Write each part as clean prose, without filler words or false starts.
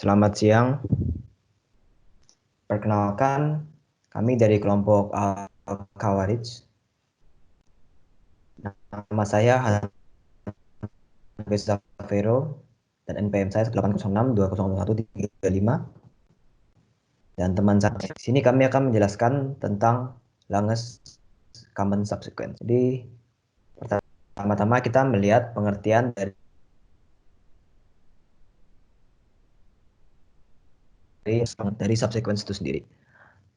Selamat siang. Perkenalkan, kami dari kelompok Al-Khawarij. Nama saya Hanbeza Vero dan NPM saya 806201135. Dan teman saya di sini kami akan menjelaskan tentang Langes Common Subsequence. Jadi pertama-tama kita melihat pengertian dari subsequence itu sendiri.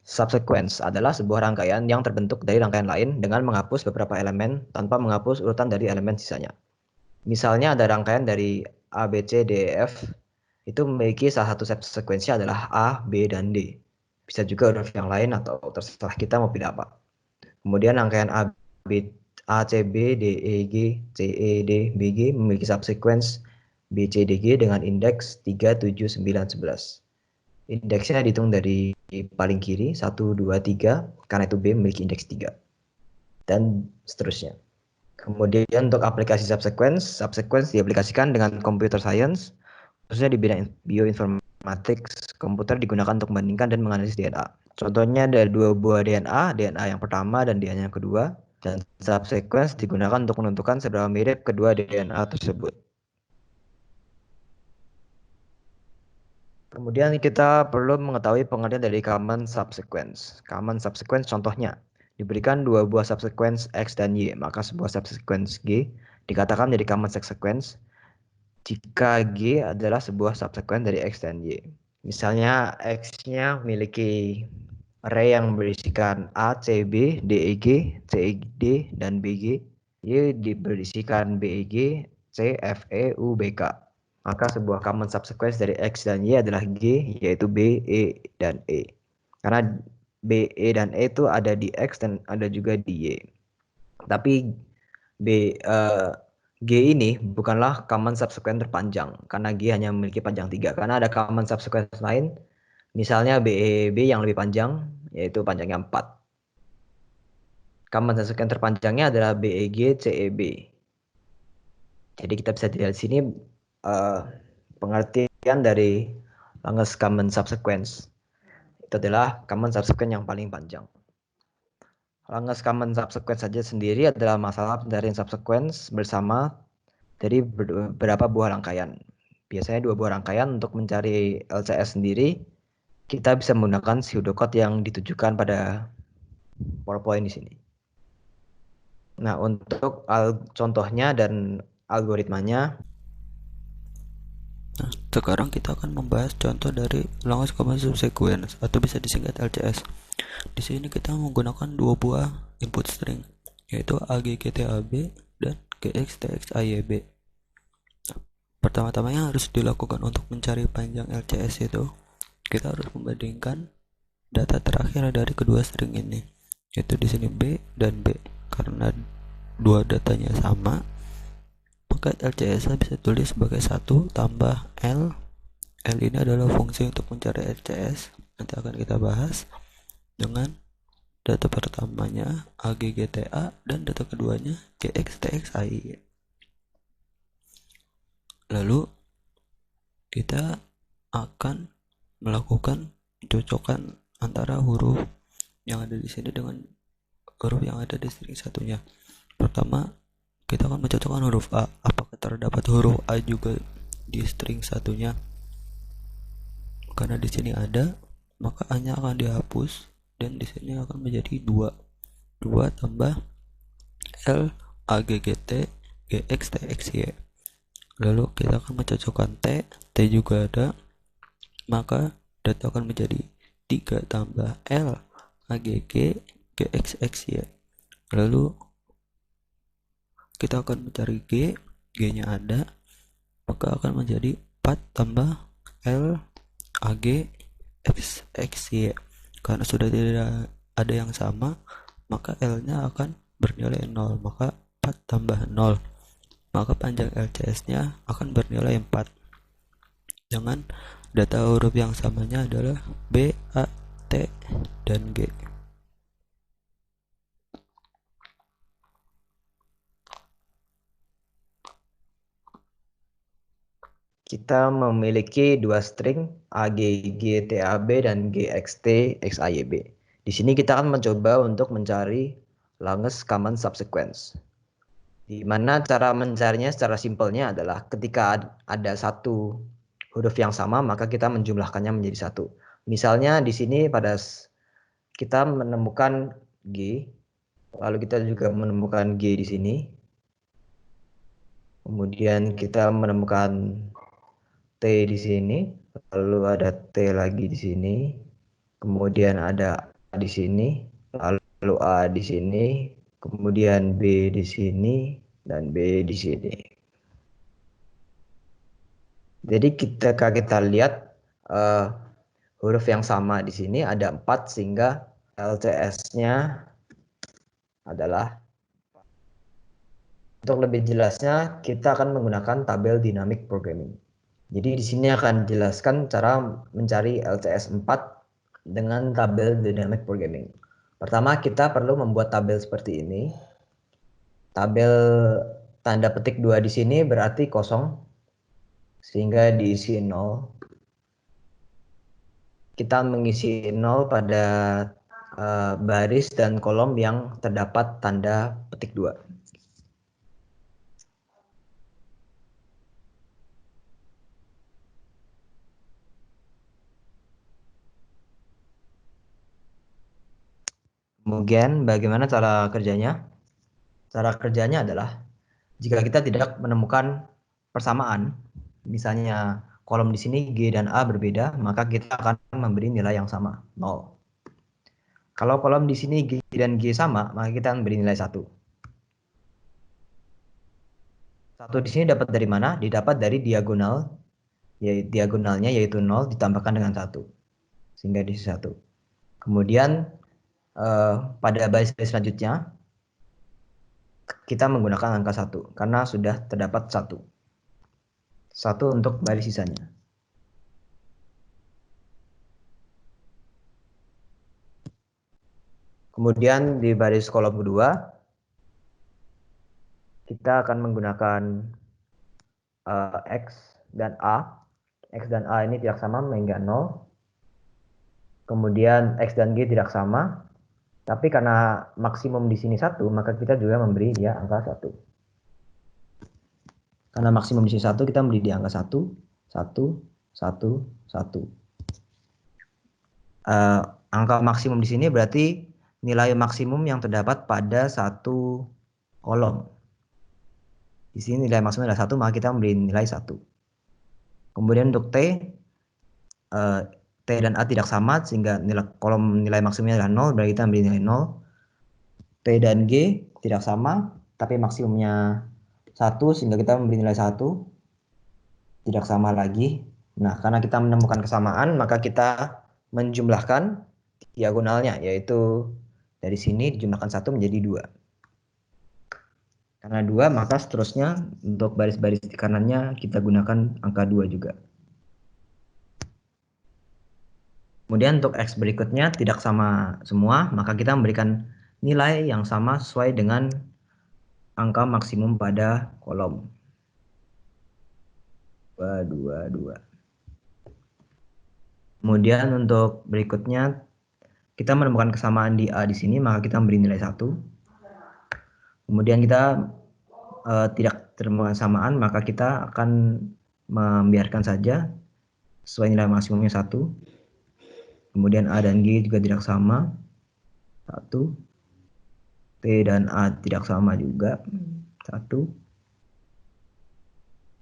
Subsequence adalah sebuah rangkaian yang terbentuk dari rangkaian lain dengan menghapus beberapa elemen tanpa menghapus urutan dari elemen sisanya. Misalnya ada rangkaian dari A, B, C, D, E, F, itu memiliki salah satu sekuensinya adalah A, B, dan D. Bisa juga huruf yang lain atau terserah kita mau pilih apa. Kemudian rangkaian A, B, A, C, B, D, E, G, C, E, D, B, G memiliki subsequence B, C, D, G dengan indeks 3, 7, 9, 11. Indeksnya dihitung dari paling kiri, 1, 2, 3, karena itu B memiliki indeks 3. Dan seterusnya. Kemudian untuk aplikasi subsequence diaplikasikan dengan computer science, khususnya di bidang bioinformatics. Komputer digunakan untuk membandingkan dan menganalisis DNA. Contohnya ada dua buah DNA, DNA yang pertama dan DNA yang kedua, dan subsequence digunakan untuk menentukan seberapa mirip kedua DNA tersebut. Kemudian kita perlu mengetahui pengertian dari common subsequence. Common subsequence contohnya, diberikan dua buah subsequence X dan Y, maka sebuah subsequence G dikatakan menjadi common subsequence jika G adalah sebuah subsequence dari X dan Y. Misalnya X-nya memiliki array yang berisikan A, C, B, D, E, G, C, E, D, dan B, G. Y berisikan B, E, G, C, F, E, U, B, K. Maka sebuah common subsequence dari X dan Y adalah G, yaitu B, E, dan E. Karena B, E, dan E itu ada di X dan ada juga di Y. Tapi G ini bukanlah common subsequence terpanjang, karena G hanya memiliki panjang 3. Karena ada common subsequence lain, misalnya BEB yang lebih panjang, yaitu panjangnya 4. Common subsequence terpanjangnya adalah BEG, CEB. Jadi kita bisa lihat di sini pengertian dari longest common subsequence. Itu adalah common subsequence yang paling panjang. Longest common subsequence saja sendiri adalah masalah pencarian subsequence bersama dari beberapa buah rangkaian. Biasanya dua buah rangkaian. Untuk mencari LCS sendiri, kita bisa menggunakan pseudocode yang ditujukan pada PowerPoint di sini. Nah, untuk contohnya dan algoritmanya, Nah, sekarang kita akan membahas contoh dari longest common subsequence atau bisa disingkat LCS. Di sini kita menggunakan dua buah input string, yaitu AGGTAB dan GXTXAYB. Pertama-tama yang harus dilakukan untuk mencari panjang LCS itu, kita harus membandingkan data terakhir dari kedua string ini, yaitu di sini B dan B. Karena dua datanya sama, maka LCS bisa tulis sebagai 1 tambah L. L ini adalah fungsi untuk mencari LCS. Nanti akan kita bahas dengan data pertamanya AGGTA dan data keduanya GXTXAI. Lalu kita akan melakukan cocokan antara huruf yang ada di sini dengan huruf yang ada di string satunya. Pertama, kita akan mencocokkan huruf A. Apakah terdapat huruf A juga di string satunya? Karena di sini ada, maka A-nya akan dihapus dan di sini akan menjadi 2. 2 tambah L AGGT GXTXY. Lalu kita akan mencocokkan T. T juga ada, maka data akan menjadi 3 tambah L AGG GXXY. Lalu kita akan mencari G. G-nya ada, maka akan menjadi 4 tambah L AG XXY. Karena sudah tidak ada yang sama, maka L-nya akan bernilai 0, maka 4 tambah 0, maka panjang LCS-nya akan bernilai 4 dengan data huruf yang samanya adalah B, A, T, dan G. kita memiliki dua string AGGTAB dan GXT XAYB. Di sini kita akan mencoba untuk mencari longest common subsequence. Di mana cara mencarinya secara simpelnya adalah ketika ada satu huruf yang sama, maka kita menjumlahkannya menjadi satu. Misalnya di sini kita menemukan G, lalu kita juga menemukan G di sini. Kemudian kita menemukan T di sini, lalu ada T lagi di sini, kemudian ada A di sini, lalu A di sini, kemudian B di sini, dan B di sini. Jadi kita lihat huruf yang sama di sini ada 4 sehingga LCS-nya adalah, untuk lebih jelasnya kita akan menggunakan tabel dynamic programming. Jadi di sini akan dijelaskan cara mencari LCS 4 dengan tabel dynamic programming. Pertama kita perlu membuat tabel seperti ini. Tabel tanda petik 2 di sini berarti kosong sehingga diisi 0. Kita mengisi 0 pada baris dan kolom yang terdapat tanda petik 2. Kemudian bagaimana cara kerjanya? Cara kerjanya adalah jika kita tidak menemukan persamaan, misalnya kolom di sini G dan A berbeda, maka kita akan memberi nilai yang sama, 0. Kalau kolom di sini G dan G sama, maka kita akan beri nilai 1. 1 di sini dapat dari mana? Didapat dari diagonal, diagonalnya yaitu 0 ditambahkan dengan 1. Sehingga diisi 1. Kemudian pada baris selanjutnya kita menggunakan angka 1 karena sudah terdapat 1. 1 untuk baris sisanya. Kemudian di baris kolom kedua kita akan menggunakan X dan A. X dan A ini tidak sama sehingga 0. Kemudian X dan G tidak sama. Tapi karena maksimum di sini 1, maka kita juga memberi dia angka 1. Karena maksimum di sini 1, kita memberi dia angka 1, 1, 1, 1. Angka maksimum di sini berarti nilai maksimum yang terdapat pada satu kolom. Di sini nilai maksimum adalah 1, maka kita memberi nilai 1. Kemudian untuk T dan A tidak sama sehingga kolom nilai maksimumnya adalah 0, berarti kita memberi nilai 0. T dan G tidak sama tapi maksimumnya 1 sehingga kita memberi nilai 1. Tidak sama lagi. Nah, karena kita menemukan kesamaan maka kita menjumlahkan diagonalnya, yaitu dari sini dijumlahkan 1 menjadi 2. Karena 2 maka seterusnya untuk baris-baris di kanannya kita gunakan angka 2 juga. Kemudian untuk X berikutnya tidak sama semua, maka kita memberikan nilai yang sama sesuai dengan angka maksimum pada kolom. 2, 2, 2. Kemudian untuk berikutnya kita menemukan kesamaan di A di sini, maka kita memberi nilai 1. Kemudian kita tidak menemukan kesamaan, maka kita akan membiarkan saja sesuai nilai maksimumnya 1. Kemudian A dan G juga tidak sama, 1. T dan A tidak sama juga, 1.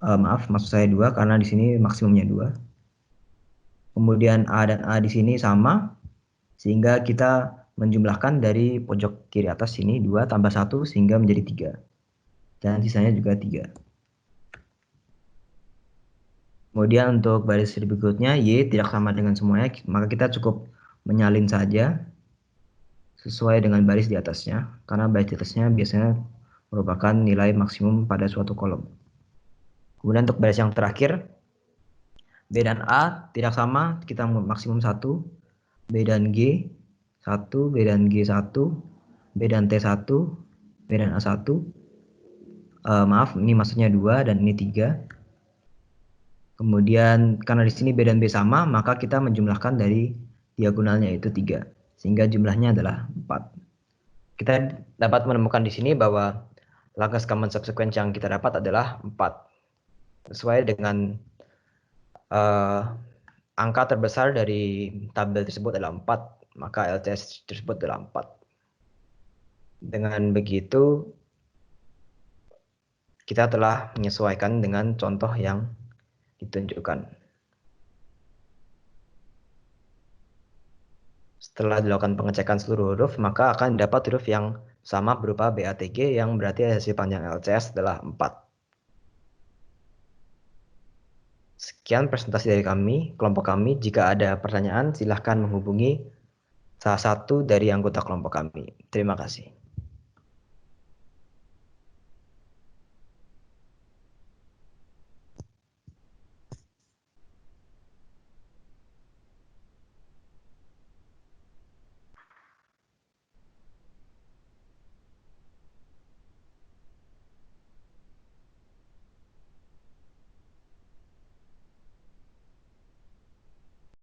Maaf, maksud saya 2 karena di sini maksimumnya 2. Kemudian A dan A di sini sama, sehingga kita menjumlahkan dari pojok kiri atas sini 2 tambah 1 sehingga menjadi 3. Dan sisanya juga 3. Kemudian untuk baris berikutnya Y tidak sama dengan semuanya, maka kita cukup menyalin saja sesuai dengan baris di atasnya, karena baris di atasnya biasanya merupakan nilai maksimum pada suatu kolom. Kemudian untuk baris yang terakhir, B dan A tidak sama, kita maksimum 1, B dan G 1, B dan G 1, B dan T 1, B dan A 1. Maaf, ini maksudnya 2 dan ini 3. Kemudian karena di sini B dan B sama, maka kita menjumlahkan dari diagonalnya yaitu 3. Sehingga jumlahnya adalah 4. Kita dapat menemukan di sini bahwa Laplace common subsequence yang kita dapat adalah 4. Sesuai dengan angka terbesar dari tabel tersebut adalah 4, maka LCS tersebut adalah 4. Dengan begitu, kita telah menyesuaikan dengan contoh yang ditunjukkan. Setelah dilakukan pengecekan seluruh huruf, maka akan dapat huruf yang sama berupa BATG yang berarti hasil panjang LCS adalah 4. Sekian presentasi dari kami, kelompok kami. Jika ada pertanyaan, silahkan menghubungi salah satu dari anggota kelompok kami. Terima kasih.